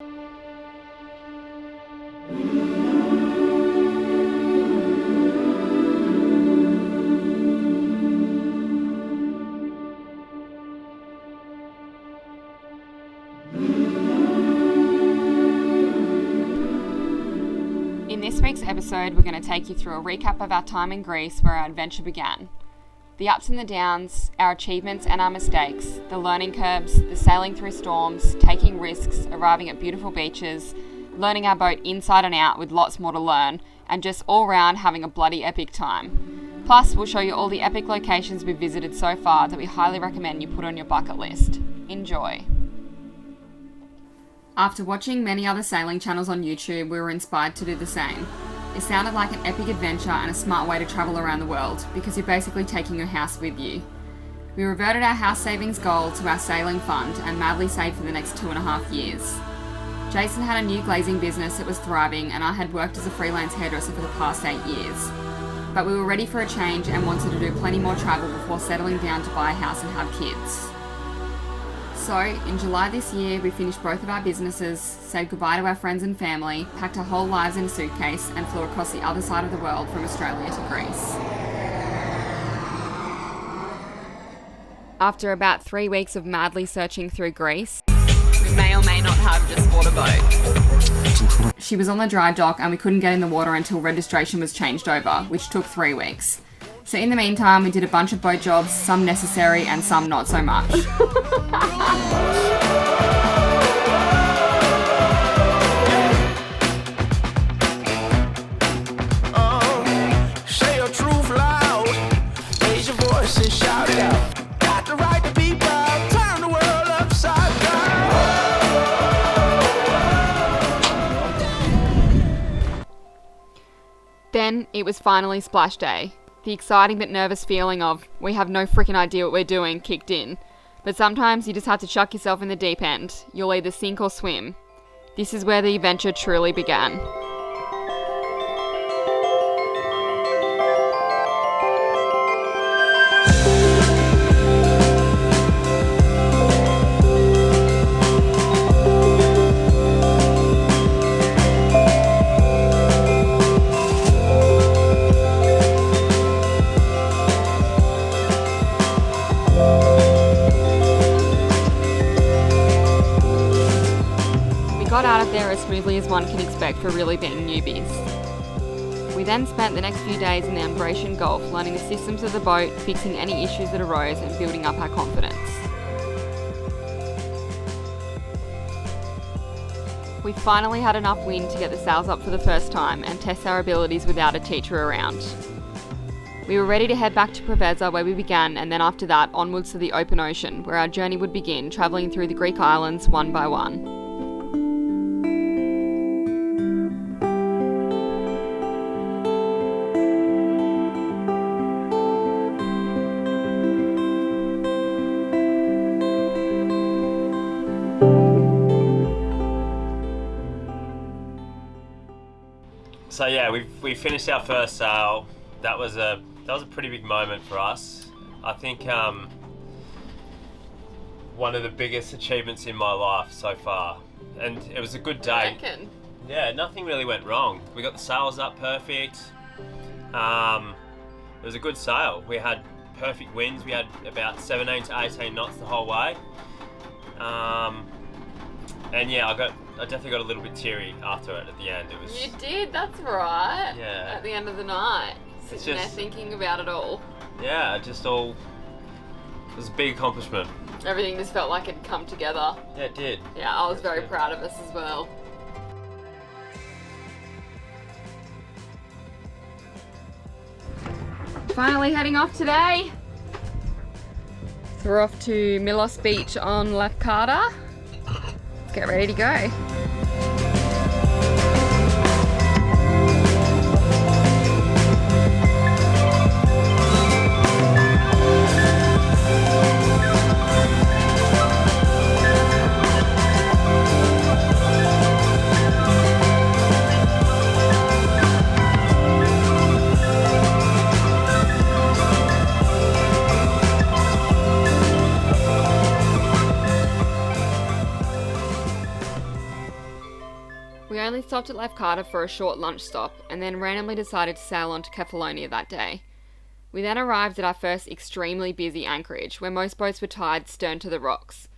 In this week's episode, we're going to take you through a recap of our time in Greece where our adventure began. The ups and the downs, our achievements and our mistakes, the learning curves, the sailing through storms, taking risks, arriving at beautiful beaches, learning our boat inside and out with lots more to learn, and just all round having a bloody epic time. Plus, we'll show you all the epic locations we've visited so far that we highly recommend you put on your bucket list. Enjoy! After watching many other sailing channels on YouTube, we were inspired to do the same. It sounded like an epic adventure and a smart way to travel around the world, because you're basically taking your house with you. We reverted our house savings goal to our sailing fund and madly saved for the next 2.5 years. Jason had a new glazing business that was thriving, and I had worked as a freelance hairdresser for the past 8 years. But we were ready for a change and wanted to do plenty more travel before settling down to buy a house and have kids. So, in July this year, we finished both of our businesses, said goodbye to our friends and family, packed our whole lives in a suitcase, and flew across the other side of the world from Australia to Greece. After about 3 weeks of madly searching through Greece, we may or may not have just bought a boat. She was on the dry dock and we couldn't get in the water until registration was changed over, which took 3 weeks. So in the meantime, we did a bunch of boat jobs, some necessary and some not so much. Say your truth loud, raise your voice and shout it out. Got the right to be proud, turn the world upside down. Then it was finally splash day. The exciting but nervous feeling of, we have no freaking idea what we're doing, kicked in. But sometimes you just have to chuck yourself in the deep end. You'll either sink or swim. This is where the adventure truly began. Got out of there as smoothly as one can expect for really being newbies. We then spent the next few days in the Ambracian Gulf learning the systems of the boat, fixing any issues that arose and building up our confidence. We finally had enough wind to get the sails up for the first time and test our abilities without a teacher around. We were ready to head back to Preveza where we began, and then after that onwards to the open ocean where our journey would begin, travelling through the Greek islands one by one. So yeah, we finished our first sail. That was a pretty big moment for us. I think one of the biggest achievements in my life so far, and it was a good day. Yeah, nothing really went wrong. We got the sails up perfect. It was a good sail. We had perfect winds. We had about 17 to 18 knots the whole way. And yeah, I definitely got a little bit teary after it at the end. It was. You did, that's right. Yeah. At the end of the night, sitting there thinking about it all. Yeah, it was a big accomplishment. Everything just felt like it'd come together. Yeah, it did. Yeah, I was very proud of us as well. Finally heading off today. So we're off to Milos Beach on Lefkada. Let's get ready to go. We only stopped at Lefkada for a short lunch stop and then randomly decided to sail on to Kefalonia that day. We then arrived at our first extremely busy anchorage, where most boats were tied stern to the rocks.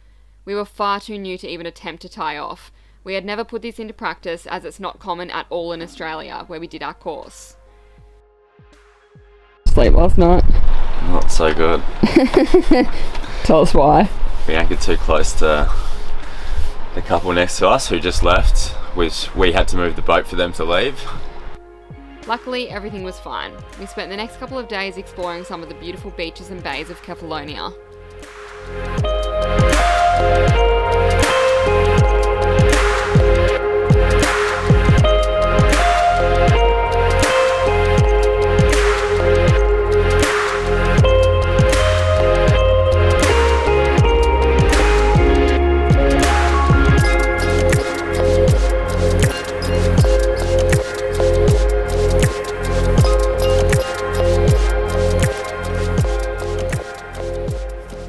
We were far too new to even attempt to tie off. We had never put this into practice as it's not common at all in Australia, where we did our course. Sleep last night? Not so good. Tell us why. We anchored too close to the couple next to us who just left, which we had to move the boat for them to leave. Luckily, everything was fine. We spent the next couple of days exploring some of the beautiful beaches and bays of Kefalonia.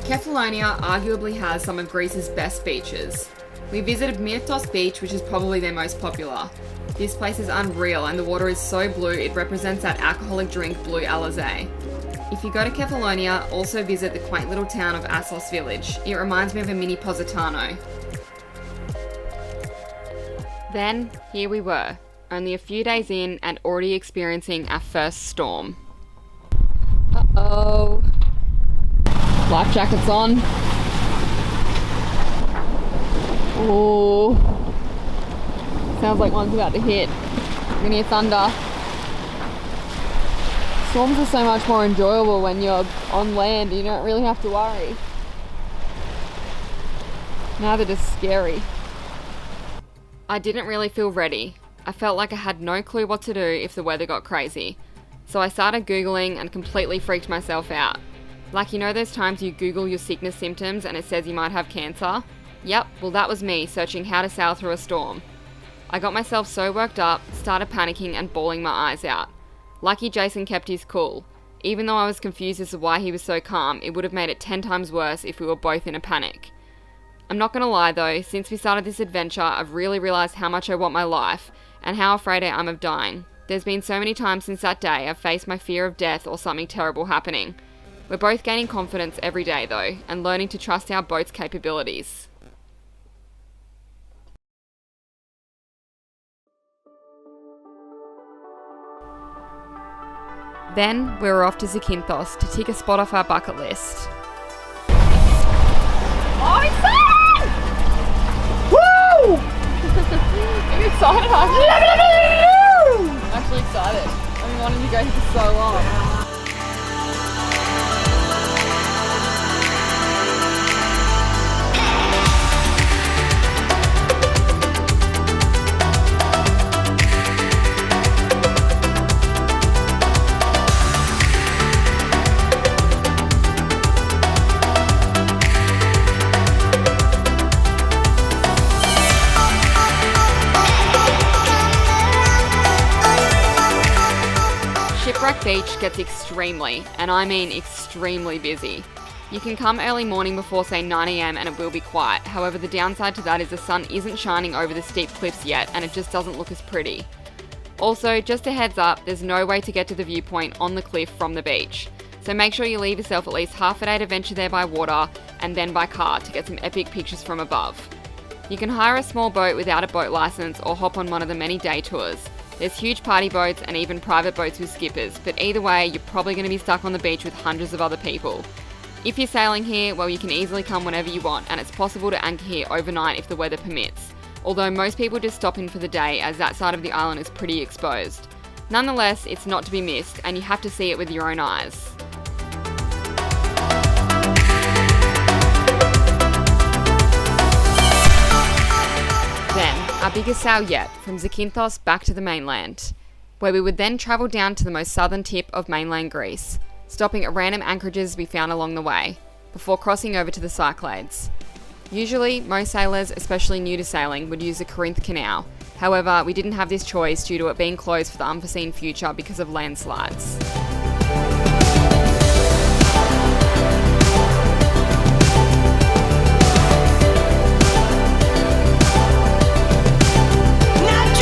Kefalonia arguably has some of Greece's best beaches. We visited Mykonos beach, which is probably their most popular. This place is unreal and the water is so blue it represents that alcoholic drink blue alizé. If you go to Kefalonia, also visit the quaint little town of Assos village. It reminds me of a mini Positano. Then, here we were, only a few days in and already experiencing our first storm. Uh-oh. Life jackets on. Oh, sounds like one's about to hit. We can hear thunder. Storms are so much more enjoyable when you're on land. You don't really have to worry. Now they're just scary. I didn't really feel ready. I felt like I had no clue what to do if the weather got crazy. So I started Googling and completely freaked myself out. Like, you know those times you Google your sickness symptoms and it says you might have cancer? Yep, well that was me searching how to sail through a storm. I got myself so worked up, started panicking and bawling my eyes out. Lucky Jason kept his cool. Even though I was confused as to why he was so calm, it would have made it 10 times worse if we were both in a panic. I'm not gonna lie though, since we started this adventure, I've really realised how much I want my life and how afraid I am of dying. There's been so many times since that day I've faced my fear of death or something terrible happening. We're both gaining confidence every day though, and learning to trust our boat's capabilities. Then we were off to Zakynthos to tick a spot off our bucket list. Oh, excited! Woo! Are you excited? I'm actually excited. I've been wanting to go here for so long. Shipwreck Beach gets extremely, and I mean extremely busy. You can come early morning before say 9 AM and it will be quiet. However, the downside to that is the sun isn't shining over the steep cliffs yet and it just doesn't look as pretty. Also, just a heads up, there's no way to get to the viewpoint on the cliff from the beach. So make sure you leave yourself at least half a day to venture there by water and then by car to get some epic pictures from above. You can hire a small boat without a boat license or hop on one of the many day tours. There's huge party boats and even private boats with skippers, but either way, you're probably going to be stuck on the beach with hundreds of other people. If you're sailing here, well, you can easily come whenever you want, and it's possible to anchor here overnight if the weather permits. Although most people just stop in for the day, as that side of the island is pretty exposed. Nonetheless, it's not to be missed, and you have to see it with your own eyes. Then, our biggest sail yet, from Zakynthos back to the mainland, where we would then travel down to the most southern tip of mainland Greece, stopping at random anchorages we found along the way, before crossing over to the Cyclades. Usually, most sailors, especially new to sailing, would use the Corinth Canal. However, we didn't have this choice due to it being closed for the unforeseen future because of landslides. Not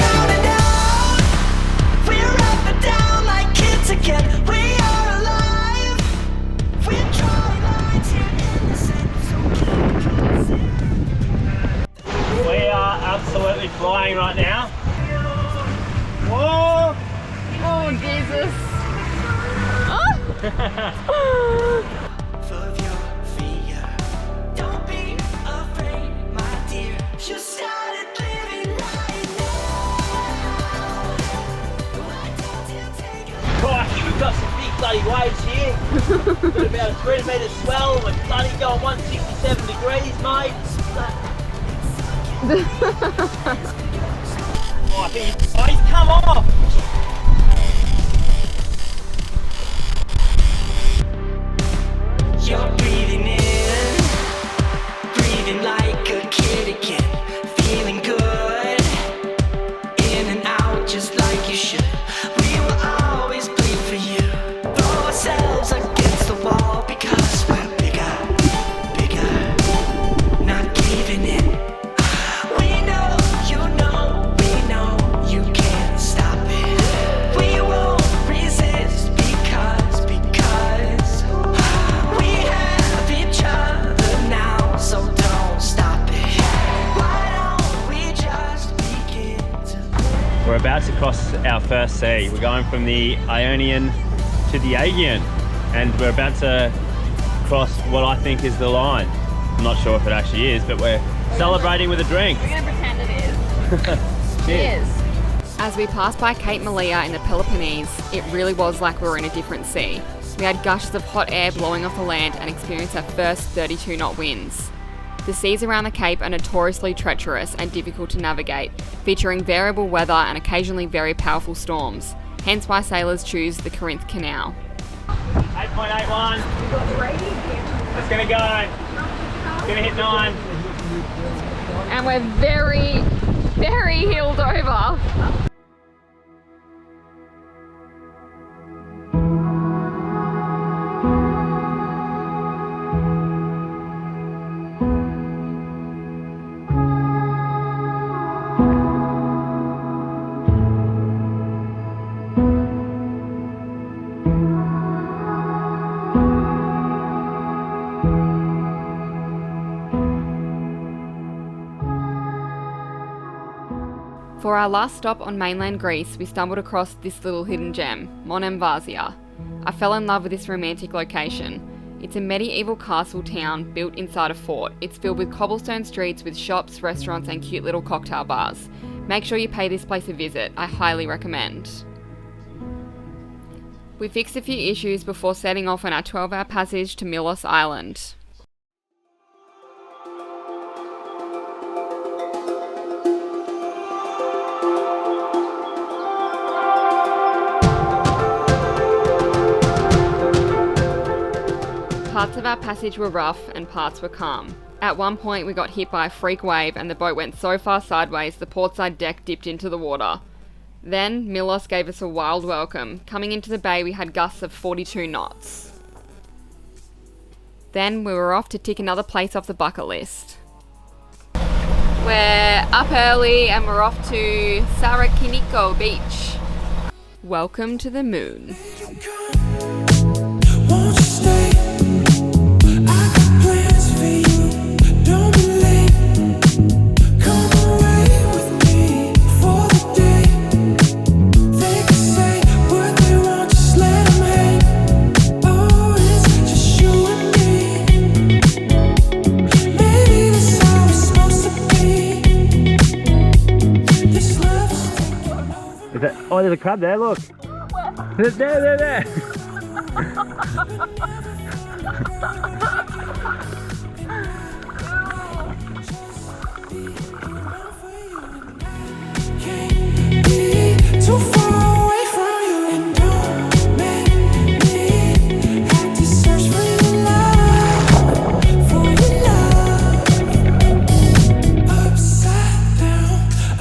absolutely flying right now. Whoa! Oh, Jesus. Full of your fear. Don't be afraid, my dear. You started living right now. Why don't you take a Gosh, we've got some big bloody waves here. Got about a 3 metre swell. We're bloody going 167 degrees, mate. Oh, I think he's come off. You're breathing in, breathing like a kid again, feeling good, in and out just like you should. We will always bleed for you, throw ourselves against the wall because we're bigger, bigger, not giving in. We know, we know you can't stop it. We won't resist because we have each other now, so don't stop it. Why don't we just begin to We're about to cross our first sea. We're going from the Ionian to the Aegean, and we're about to cross what I think is the line. I'm not sure if it actually is, but we're celebrating with a drink. We're going to pretend it is. Cheers. As we passed by Cape Malea in the Peloponnese, it really was like we were in a different sea. We had gushes of hot air blowing off the land and experienced our first 32-knot winds. The seas around the Cape are notoriously treacherous and difficult to navigate, featuring variable weather and occasionally very powerful storms, hence why sailors choose the Corinth Canal. 8.81. It's gonna go. It's gonna hit 9. And we're very, very heeled over. For our last stop on mainland Greece, we stumbled across this little hidden gem, Monemvasia. I fell in love with this romantic location. It's a medieval castle town built inside a fort. It's filled with cobblestone streets with shops, restaurants and cute little cocktail bars. Make sure you pay this place a visit, I highly recommend. We fixed a few issues before setting off on our 12-hour passage to Milos Island. Parts of our passage were rough and parts were calm. At one point we got hit by a freak wave and the boat went so far sideways the portside deck dipped into the water. Then Milos gave us a wild welcome. Coming into the bay we had gusts of 42 knots. Then we were off to tick another place off the bucket list. We're up early and we're off to Sarakiniko Beach. Welcome to the moon. won't you stay? I got plans for you. Don't be late. Come away with me for the day. They can say what they want, just let them hate. Oh, it's just you and me. Maybe that's how it's supposed to be. This love's taking over. Is that, oh, there's a crab there, look. There. Can't be too far away from you, and don't make me have to search for your love,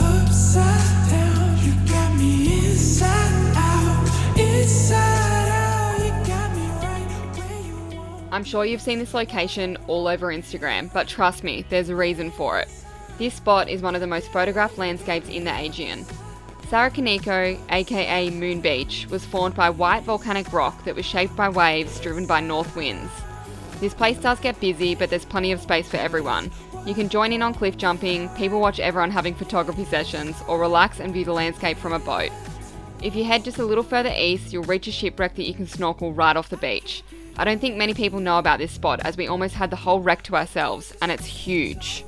Upside down, you got me inside out, you got me right where you want. I'm sure you've seen this location all over Instagram, but trust me, there's a reason for it. This spot is one of the most photographed landscapes in the Aegean. Sarakiniko, aka Moon Beach, was formed by white volcanic rock that was shaped by waves driven by north winds. This place does get busy, but there's plenty of space for everyone. You can join in on cliff jumping, people watch everyone having photography sessions, or relax and view the landscape from a boat. If you head just a little further east, you'll reach a shipwreck that you can snorkel right off the beach. I don't think many people know about this spot, as we almost had the whole wreck to ourselves, and it's huge.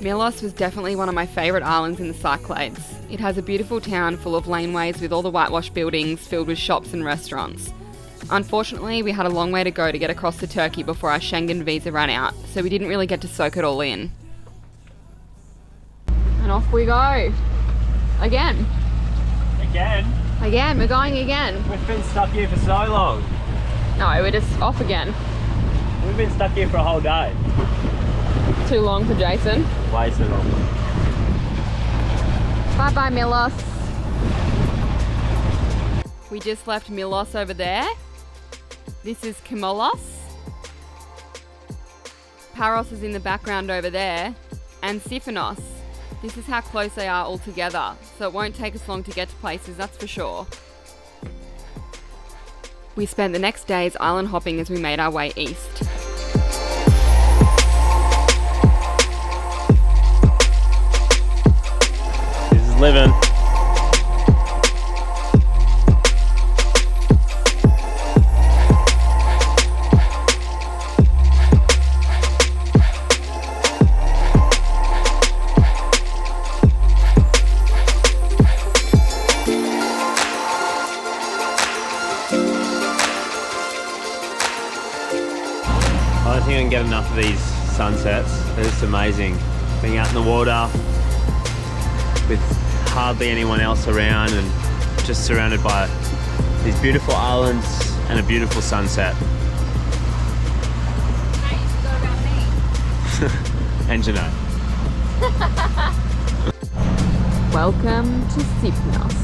Milos was definitely one of my favourite islands in the Cyclades. It has a beautiful town full of laneways with all the whitewashed buildings filled with shops and restaurants. Unfortunately, we had a long way to go to get across to Turkey before our Schengen visa ran out, so we didn't really get to soak it all in. And off we go. Again. Again, we're going again. We've been stuck here for so long. No, we're just off again. We've been stuck here for a whole day. Too long for Jason. Way too long. Bye bye, Milos. We just left Milos over there. This is Kefalonia. Paros is in the background over there. And Siphanos. This is how close they are all together, so it won't take us long to get to places, that's for sure. We spent the next days island hopping as we made our way east. This is living. I don't think I can get enough of these sunsets. They're just amazing. Being out in the water with hardly anyone else around and just surrounded by these beautiful islands and a beautiful sunset. Hey, you forgot about me. And you know. Welcome to Siphanos.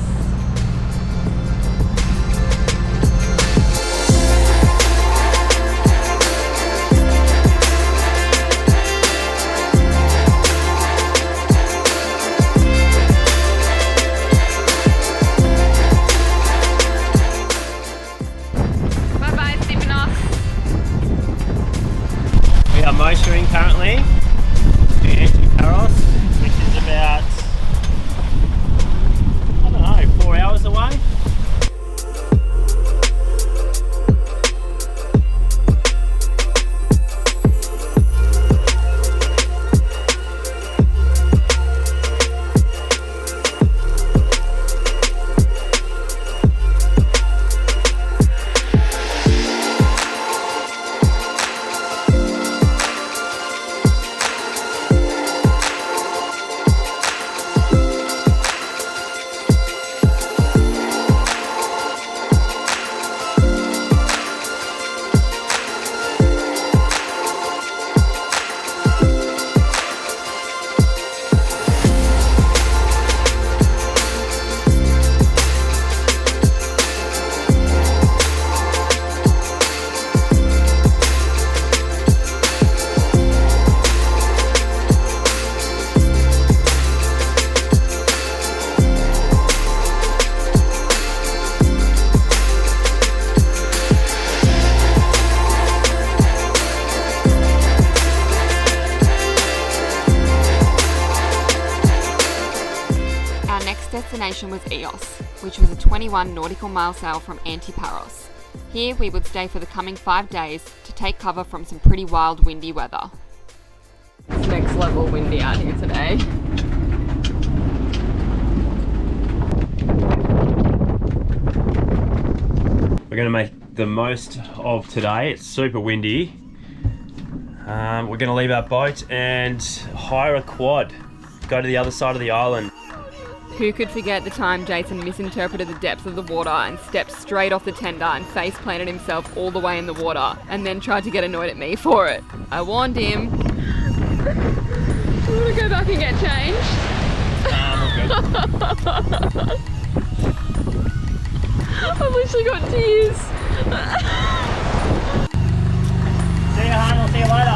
We are motoring currently to Paros, which is about, I don't know, 4 hours away. Destination was Eos, which was a 21 nautical mile sail from Antiparos. Here we would stay for the coming 5 days to take cover from some pretty wild windy weather. It's next level windy out here today. We're going to make the most of today. It's super windy. We're going to leave our boat and hire a quad. Go to the other side of the island. Who could forget the time Jason misinterpreted the depth of the water and stepped straight off the tender and face planted himself all the way in the water and then tried to get annoyed at me for it. I warned him. Do you want to go back and get changed? We're good. I've literally got tears. See you, hon. I'll see you later.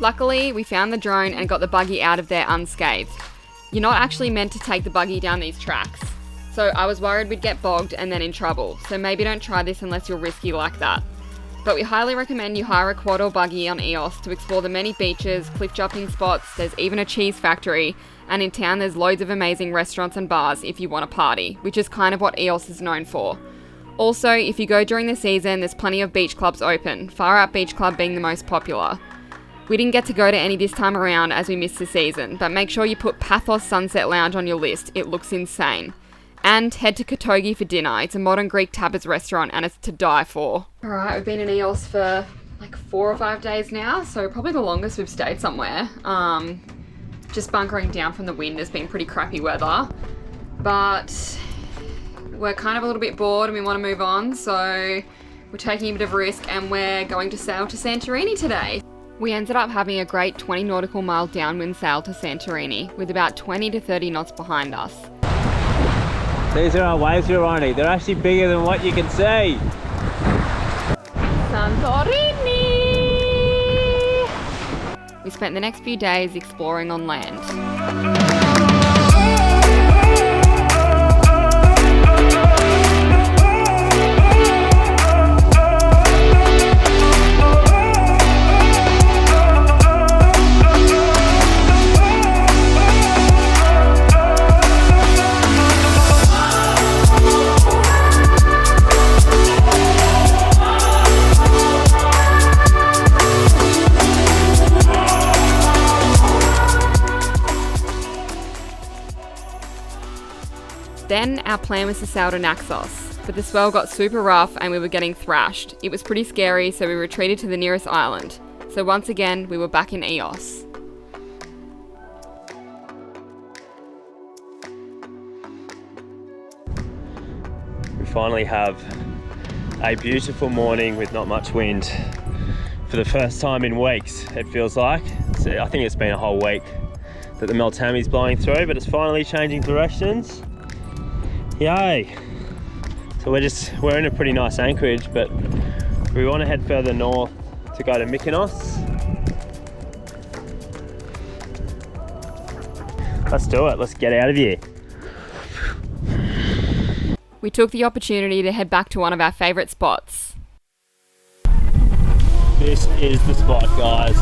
Luckily, we found the drone and got the buggy out of there unscathed. You're not actually meant to take the buggy down these tracks. So I was worried we'd get bogged and then in trouble, so maybe don't try this unless you're risky like that. But we highly recommend you hire a quad or buggy on Eos to explore the many beaches, cliff jumping spots, there's even a cheese factory, and in town there's loads of amazing restaurants and bars if you want to party, which is kind of what Eos is known for. Also, if you go during the season, there's plenty of beach clubs open, Far Out Beach Club being the most popular. We didn't get to go to any this time around as we missed the season, but make sure you put Pathos Sunset Lounge on your list, it looks insane. And head to Kotogi for dinner. It's a modern Greek tapas restaurant and it's to die for. Alright, we've been in Eos for like 4 or 5 days now, so probably the longest we've stayed somewhere. Just bunkering down from the wind has been pretty crappy weather, but we're kind of a little bit bored and we want to move on, so we're taking a bit of a risk and we're going to sail to Santorini today. We ended up having a great 20 nautical mile downwind sail to Santorini with about 20 to 30 knots behind us. These are our waves, Ronnie. They're actually bigger than what you can see. Santorini! We spent the next few days exploring on land. Then our plan was to sail to Naxos, but the swell got super rough and we were getting thrashed. It was pretty scary, so we retreated to the nearest island. So once again, we were back in Eos. We finally have a beautiful morning with not much wind. For the first time in weeks, it feels like. So I think it's been a whole week that the Meltami's blowing through, but it's finally changing directions. Yay! So we're in a pretty nice anchorage, but we want to head further north to go to Mykonos. Let's do it, let's get out of here. We took the opportunity to head back to one of our favourite spots. This is the spot, guys.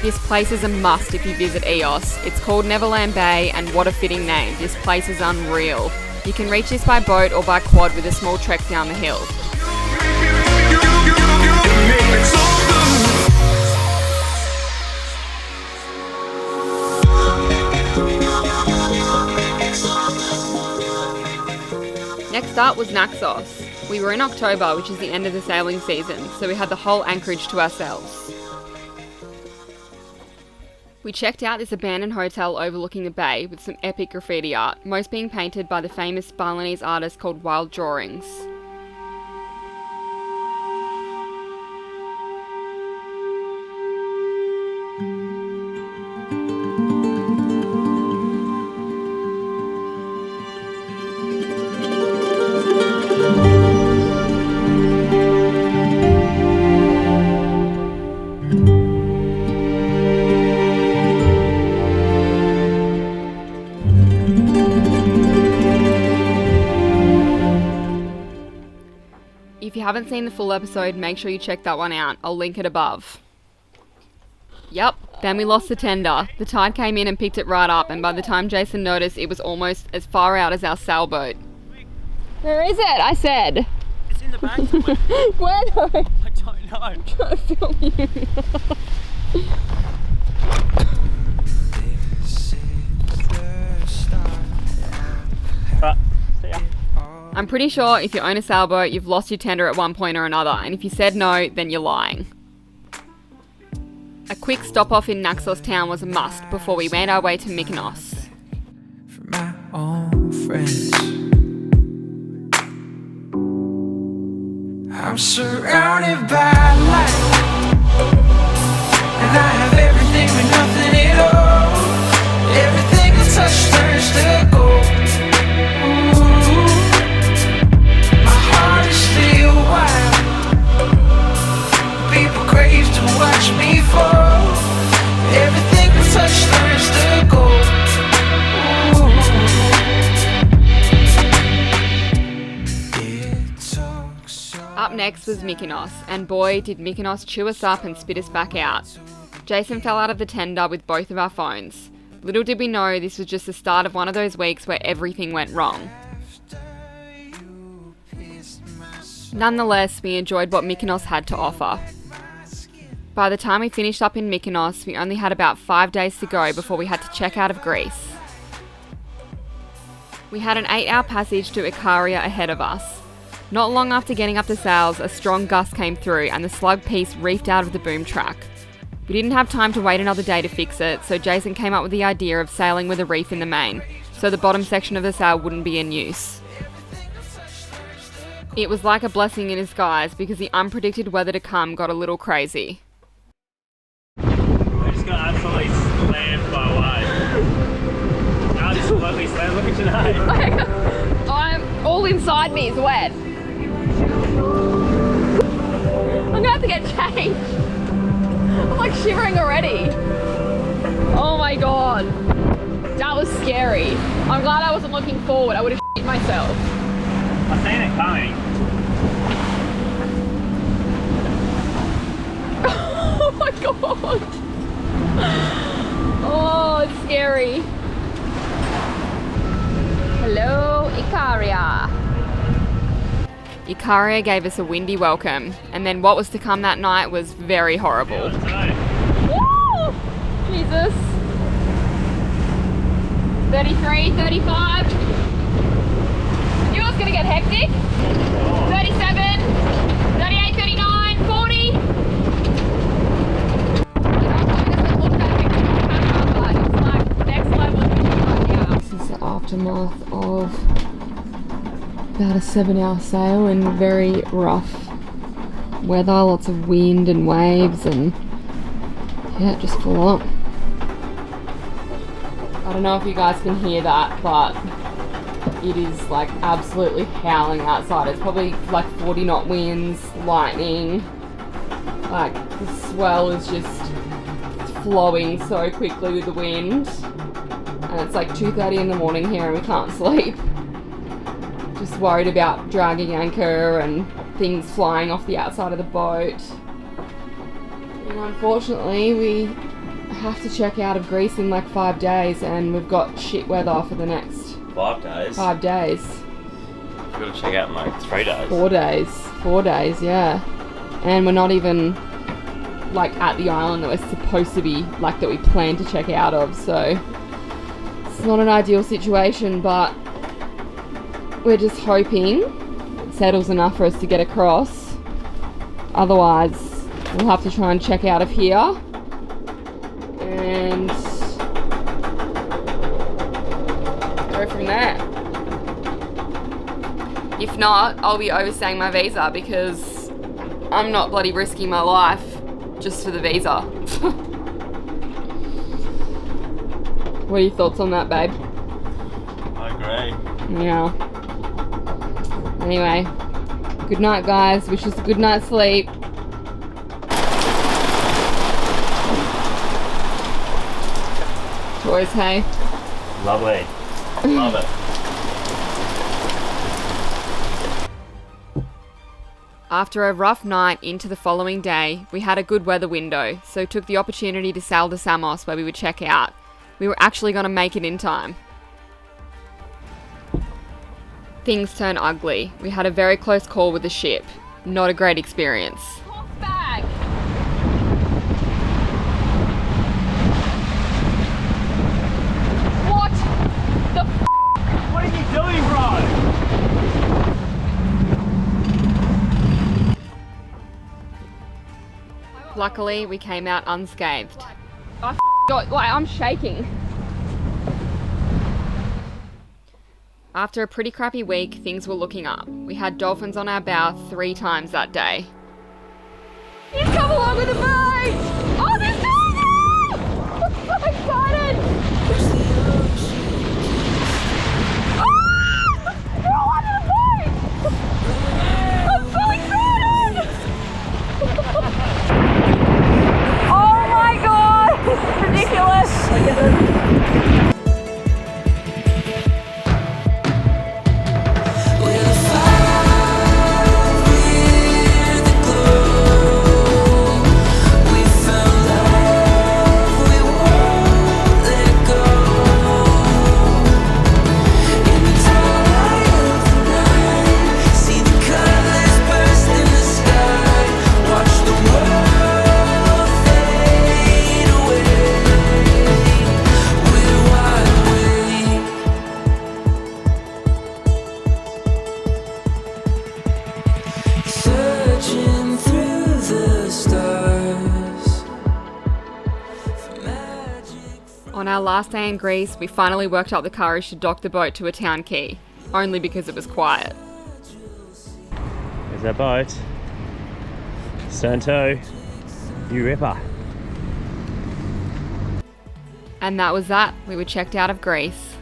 This place is a must if you visit Eos. It's called Neverland Bay, and what a fitting name. This place is unreal. You can reach this by boat or by quad with a small trek down the hill. Next up was Naxos. We were in October, which is the end of the sailing season, so we had the whole anchorage to ourselves. We checked out this abandoned hotel overlooking the bay with some epic graffiti art, most being painted by the famous Balinese artist called Wild Drawings. If you haven't seen the full episode, make sure you check that one out. I'll link it above. Yep, then we lost the tender. The tide came in and picked it right up, and by the time Jason noticed, it was almost as far out as our sailboat. Where is it? I said. It's in the bag somewhere. Where though? I don't know. I'm trying to film you. I'm pretty sure if you own a sailboat, you've lost your tender at one point or another, and if you said no, then you're lying. A quick stop off in Naxos town was a must before we made our way to Mykonos. For my own friends, I'm surrounded by light, and I have everything but nothing at all. Everything I touch turns to gold. Ooh, my heart is still wild. People crave to watch me fall. Everything I touch turns to gold. Up next was Mykonos, and boy did Mykonos chew us up and spit us back out. Jason fell out of the tender with both of our phones. Little did we know this was just the start of one of those weeks where everything went wrong. Nonetheless, we enjoyed what Mykonos had to offer. By the time we finished up in Mykonos, we only had about 5 days to go before we had to check out of Greece. We had an 8-hour passage to Ikaria ahead of us. Not long after getting up the sails, a strong gust came through and the slug piece reefed out of the boom track. We didn't have time to wait another day to fix it, so Jason came up with the idea of sailing with a reef in the main, so the bottom section of the sail wouldn't be in use. It was like a blessing in disguise because the unpredicted weather to come got a little crazy. We just got absolutely slammed by waves. Now this will lovely slam, look at your name. All inside me is wet. I'm gonna have to get changed. I'm like shivering already. Oh my god. That was scary. I'm glad I wasn't looking forward. I would have shit myself. I seen it coming. Oh my god. Oh, it's scary. Hello, Ikaria. Ikaria gave us a windy welcome, and then what was to come that night was very horrible. Woo! Jesus. 33, 35. Knew it was gonna get hectic. 37, 38, 39, 40. It's like next level right now. This is the aftermath of about a 7-hour sail in very rough weather, lots of wind and waves, and yeah, just full on. I don't know if you guys can hear that, but it is like absolutely howling outside. It's probably like 40 knot winds, lightning, like the swell is just flowing so quickly with the wind, and it's like 2:30 in the morning here and we can't sleep. Just worried about dragging anchor and things flying off the outside of the boat. And unfortunately, we have to check out of Greece in like 5 days, and we've got shit weather for the next 5 days? 5 days. We've got to check out in like 3 days. 4 days. 4 days, yeah. And we're not even like at the island that we're supposed to be, like that we plan to check out of, so it's not an ideal situation, but we're just hoping it settles enough for us to get across. Otherwise, we'll have to try and check out of here. And go from there. If not, I'll be overstaying my visa because I'm not bloody risking my life just for the visa. What are your thoughts on that, babe? I agree. Yeah. Anyway, good night, guys. Wish us a good night's sleep. Toys, hey? Lovely. Love it. After a rough night into the following day, we had a good weather window, so took the opportunity to sail to Samos where we would check out. We were actually going to make it in time. Things turned ugly. We had a very close call with the ship. Not a great experience. Bag. What the f***? What are you doing, bro? Luckily, we came out unscathed. I'm shaking. After a pretty crappy week, things were looking up. We had dolphins on our bow 3 times that day. He's come along with the boat! Oh, there's dolphins! I'm so excited! Oh! They're all under the boat! I'm so excited! Oh my god! This is ridiculous! On our last day in Greece, we finally worked up the courage to dock the boat to a town quay, only because it was quiet. There's our boat. Stern tow. You ripper. And that was that. We were checked out of Greece.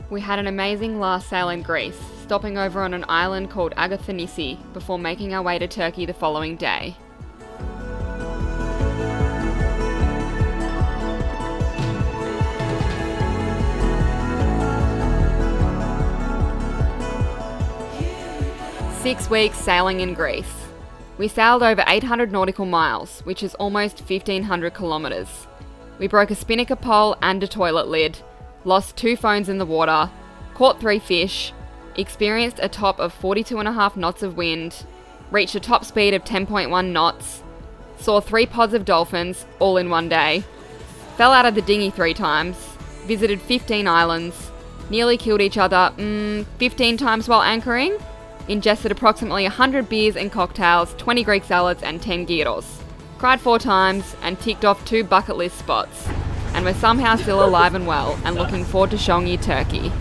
We had an amazing last sail in Greece, stopping over on an island called Agathonisi before making our way to Turkey the following day. Six weeks sailing in Greece. We sailed over 800 nautical miles, which is almost 1,500 kilometres. We broke a spinnaker pole and a toilet lid, lost 2 phones in the water, caught 3 fish, experienced a top of 42.5 knots of wind, reached a top speed of 10.1 knots, saw 3 pods of dolphins, all in one day, fell out of the dinghy 3 times, visited 15 islands, nearly killed each other 15 times while anchoring, ingested approximately 100 beers and cocktails, 20 Greek salads and 10 gyros, cried 4 times and ticked off 2 bucket list spots, and we're somehow still alive and well and looking forward to showing you Turkey.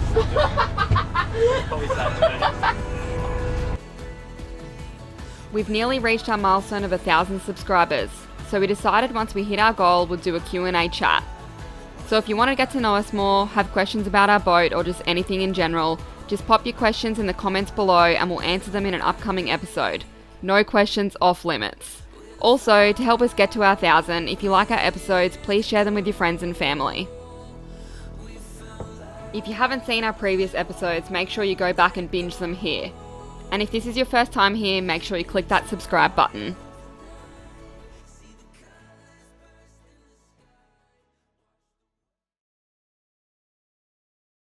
We've nearly reached our milestone of 1,000 subscribers, so we decided once we hit our goal we'd do a Q&A chat. So if you want to get to know us more, have questions about our boat or just anything in general, just pop your questions in the comments below and we'll answer them in an upcoming episode. No questions off limits. Also, to help us get to our 1,000, if you like our episodes, please share them with your friends and family. If you haven't seen our previous episodes, make sure you go back and binge them here. And if this is your first time here, make sure you click that subscribe button.